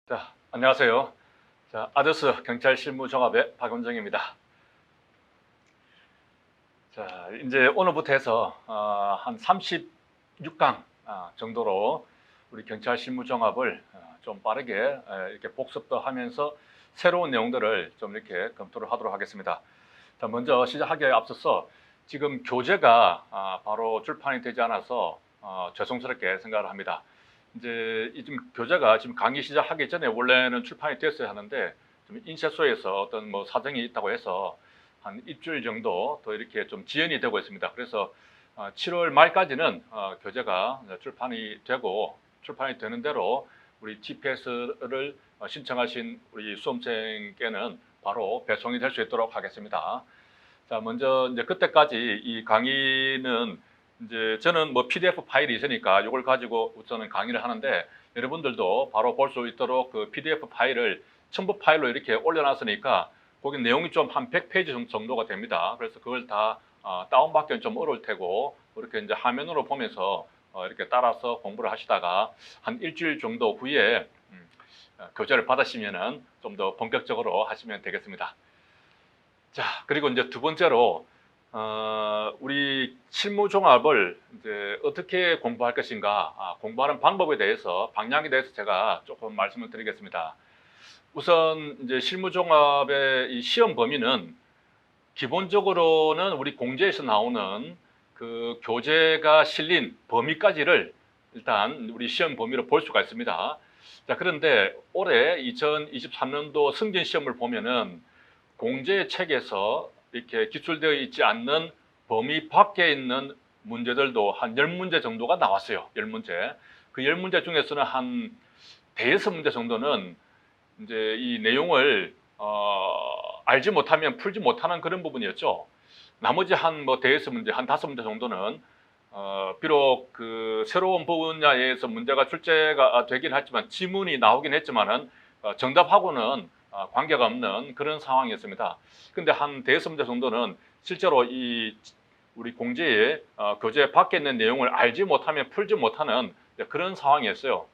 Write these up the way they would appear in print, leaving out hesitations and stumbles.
자, 안녕하세요. 자, 아더스 경찰 실무 종합의 박원정입니다. 자, 이제 오늘부터 해서 한 36강 정도로 우리 경찰 실무 종합을 좀 빠르게 이렇게 복습도 하면서 새로운 내용들을 좀 이렇게 검토를 하도록 하겠습니다. 자, 먼저 시작하기에 앞서서 지금 교재가 바로 출판이 되지 않아서 죄송스럽게 생각을 합니다. 이제 지금 교재가 지금 강의 시작하기 전에 원래는 출판이 됐어야 하는데 좀 인쇄소에서 어떤 뭐 사정이 있다고 해서 한 일주일 정도 더 이렇게 좀 지연이 되고 있습니다. 그래서 7월 말까지는 교재가 출판이 되고 출판이 되는 대로 우리 TPS를 신청하신 우리 수험생께는 바로 배송이 될 수 있도록 하겠습니다. 자, 먼저 이제 그때까지 이 강의는 이제 저는 뭐 PDF 파일이 있으니까 이걸 가지고 우선은 강의를 하는데 여러분들도 바로 볼 수 있도록 그 PDF 파일을 첨부 파일로 이렇게 올려놨으니까 거기 내용이 좀 한 100페이지 정도가 됩니다. 그래서 그걸 다 다운받기는 좀 어려울 테고 이렇게 이제 화면으로 보면서 이렇게 따라서 공부를 하시다가 한 일주일 정도 후에 교재를 받으시면은 좀 더 본격적으로 하시면 되겠습니다. 자, 그리고 이제 두 번째로 우리 실무 종합을 이제 어떻게 공부할 것인가, 공부하는 방법에 대해서, 방향에 대해서 제가 조금 말씀을 드리겠습니다. 우선 이제 실무 종합의 이 시험 범위는 기본적으로는 우리 공제에서 나오는 그 교재가 실린 범위까지를 일단 우리 시험 범위로 볼 수가 있습니다. 자, 그런데 올해 2023년도 승진 시험을 보면은 공제 책에서 이렇게 기출되어 있지 않는 범위 밖에 있는 문제들도 한 10문제 정도가 나왔어요. 10문제. 그 10문제 중에서는 한 대여섯 문제 정도는 이제 이 내용을 알지 못하면 풀지 못하는 그런 부분이었죠. 나머지 한 뭐 대여섯 문제, 한 5문제 정도는 비록 그 새로운 분야에서 문제가 출제가 되긴 했지만 지문이 나오긴 했지만은 정답하고는 관계가 없는 그런 상황이었습니다. 근데 한 대여섯 문제 정도는 실제로 이 우리 공제에 교재 밖에 있는 내용을 알지 못하면 풀지 못하는 그런 상황이었어요.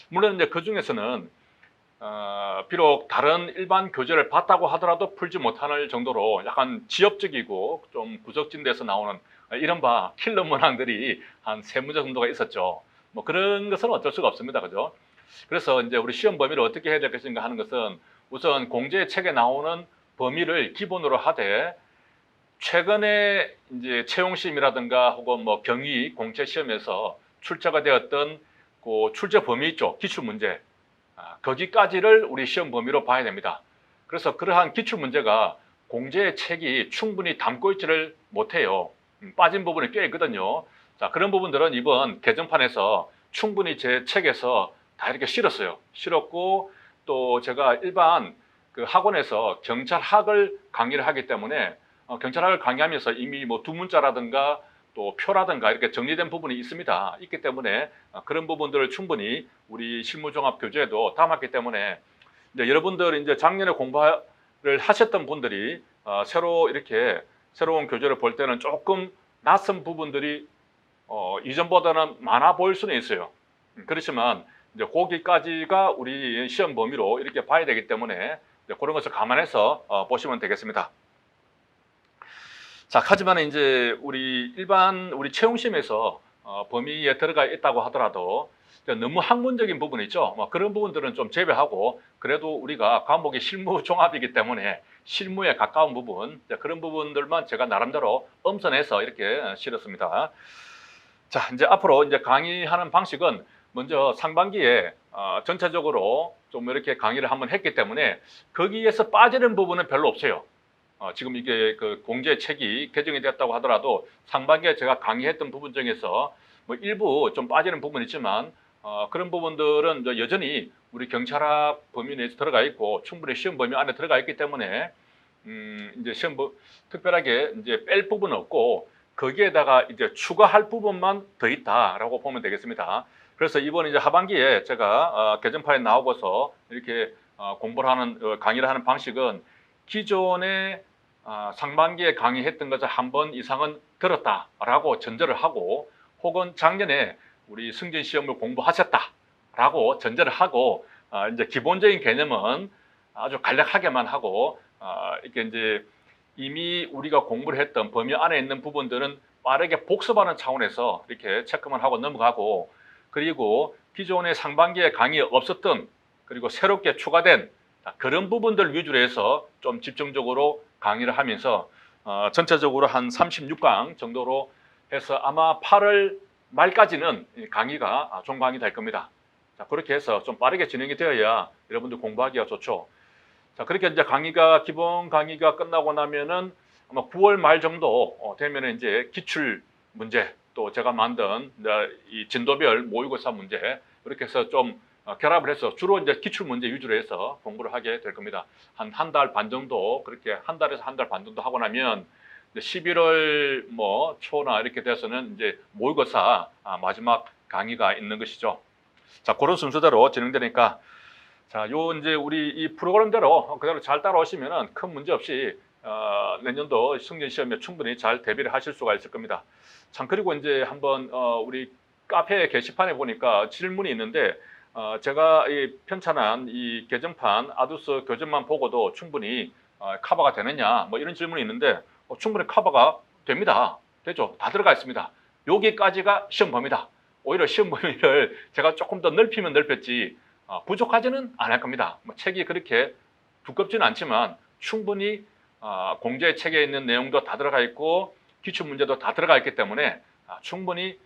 물론 이제 그 중에서는 비록 다른 일반 교재를 봤다고 하더라도 풀지 못할 정도로 약간 지엽적이고 좀 구석진 데서 나오는 이른바 킬러 문항들이 한 3문제 정도가 있었죠. 뭐 그런 것은 어쩔 수가 없습니다. 그죠? 그래서 이제 우리 시험 범위를 어떻게 해야 될 것인가 하는 것은 우선 공제 책에 나오는 범위를 기본으로 하되 최근에 이제 채용시험이라든가 혹은 뭐 경위 공채 시험에서 출제가 되었던 그 출제 범위 있죠. 기출문제. 거기까지를 우리 시험 범위로 봐야 됩니다. 그래서 그러한 기출문제가 공제 책이 충분히 담고 있지를 못해요. 빠진 부분이 꽤 있거든요. 자, 그런 부분들은 이번 개정판에서 충분히 제 책에서 다 이렇게 실었어요. 실었고 또 제가 일반 그 학원에서 경찰학을 강의를 하기 때문에 경찰학을 강의하면서 이미 뭐 두문자라든가 또 표라든가 이렇게 정리된 부분이 있습니다. 있기 때문에 그런 부분들을 충분히 우리 실무종합교재에도 담았기 때문에 이제 여러분들 이제 작년에 공부를 하셨던 분들이 새로 이렇게 새로운 교재를 볼 때는 조금 낯선 부분들이 이전보다는 많아 보일 수는 있어요. 그렇지만 이제 거기까지가 우리 시험 범위로 이렇게 봐야 되기 때문에 그런 것을 감안해서 보시면 되겠습니다. 자, 하지만 이제 우리 일반 우리 채용시험에서 범위에 들어가 있다고 하더라도 너무 학문적인 부분이 있죠. 뭐 그런 부분들은 좀 제외하고 그래도 우리가 과목이 실무 종합이기 때문에 실무에 가까운 부분 그런 부분들만 제가 나름대로 엄선해서 이렇게 실었습니다. 자, 이제 앞으로 이제 강의하는 방식은 먼저 상반기에 전체적으로 좀 이렇게 강의를 한번 했기 때문에 거기에서 빠지는 부분은 별로 없어요. 지금 이게 그 공제 책이 개정이 됐다고 하더라도 상반기에 제가 강의했던 부분 중에서 뭐 일부 좀 빠지는 부분이 있지만 그런 부분들은 여전히 우리 경찰학 범위 내에서 들어가 있고 충분히 시험 범위 안에 들어가 있기 때문에 이제 특별하게 이제 뺄 부분은 없고 거기에다가 이제 추가할 부분만 더 있다라고 보면 되겠습니다. 그래서 이번 이제 하반기에 제가 개정판에 나오고서 이렇게 공부를 하는 강의를 하는 방식은 기존에 상반기에 강의했던 것을 한 번 이상은 들었다라고 전제를 하고 혹은 작년에 우리 승진 시험을 공부하셨다라고 전제를 하고 이제 기본적인 개념은 아주 간략하게만 하고 이게 이제 이미 우리가 공부를 했던 범위 안에 있는 부분들은 빠르게 복습하는 차원에서 이렇게 체크만 하고 넘어가고, 그리고 기존의 상반기에 강의 없었던 그리고 새롭게 추가된 그런 부분들 위주로 해서 좀 집중적으로 강의를 하면서 전체적으로 한 36강 정도로 해서 아마 8월 말까지는 강의가 종강이 될 겁니다. 자, 그렇게 해서 좀 빠르게 진행이 되어야 여러분들 공부하기가 좋죠. 자, 그렇게 이제 기본 강의가 끝나고 나면은 아마 9월 말 정도 되면은 이제 기출 문제, 또 제가 만든 이 진도별 모의고사 문제, 이렇게 해서 좀 결합을 해서 주로 이제 기출 문제 위주로 해서 공부를 하게 될 겁니다. 한 달 반 정도, 그렇게 한 달에서 한 달 반 정도 하고 나면 11월 뭐 초나 이렇게 돼서는 이제 모의고사 마지막 강의가 있는 것이죠. 자, 그런 순서대로 진행되니까, 자, 요 이제 우리 이 프로그램대로 그대로 잘 따라오시면은 큰 문제 없이 내년도 승진 시험에 충분히 잘 대비를 하실 수가 있을 겁니다. 참, 그리고 이제 한번 우리 카페 게시판에 보니까 질문이 있는데, 제가 이 편찬한 이 개정판 아두스 교재만 보고도 충분히 커버가 되느냐, 뭐 이런 질문이 있는데, 충분히 커버가 됩니다. 되죠? 다 들어가 있습니다. 여기까지가 시험 범위다. 오히려 시험 범위를 제가 조금 더 넓히면 넓혔지 부족하지는 않을 겁니다. 뭐 책이 그렇게 두껍지는 않지만 충분히 공제 책에 있는 내용도 다 들어가 있고 기출 문제도 다 들어가 있기 때문에 충분히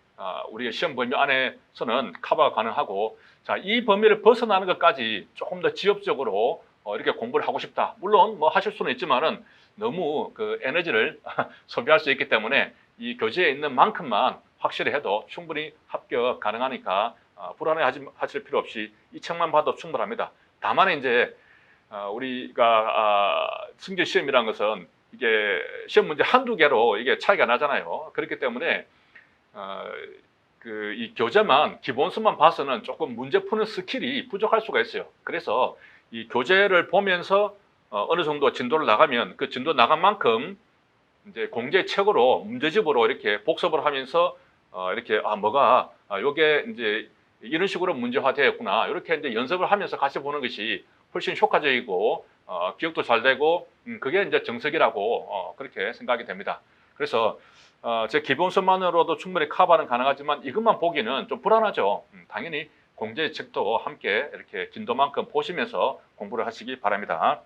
우리 시험 범위 안에서는 커버가 가능하고, 자, 이 범위를 벗어나는 것까지 조금 더 지엽적으로 이렇게 공부를 하고 싶다. 물론 뭐 하실 수는 있지만은 너무 그 에너지를 소비할 수 있기 때문에 이 교재에 있는 만큼만 확실히 해도 충분히 합격 가능하니까 불안해 하실 필요 없이 이 책만 봐도 충분합니다. 다만 이제 우리가 승진 시험이라는 것은 이게 시험 문제 한두 개로 이게 차이가 나잖아요. 그렇기 때문에 이 교재만 기본서만 봐서는 조금 문제 푸는 스킬이 부족할 수가 있어요. 그래서 이 교재를 보면서 어느 정도 진도를 나가면 그 진도 나간 만큼 이제 공제책으로 문제집으로 이렇게 복습을 하면서 이렇게 뭐가 요게 이제 이런 식으로 문제화 되었구나, 이렇게 이제 연습을 하면서 같이 보는 것이 훨씬 효과적이고 기억도 잘 되고 그게 이제 정석이라고 그렇게 생각이 됩니다. 그래서 제 기본서만으로도 충분히 커버는 가능하지만 이것만 보기는 좀 불안하죠. 당연히 공제책도 함께 이렇게 진도만큼 보시면서 공부를 하시기 바랍니다.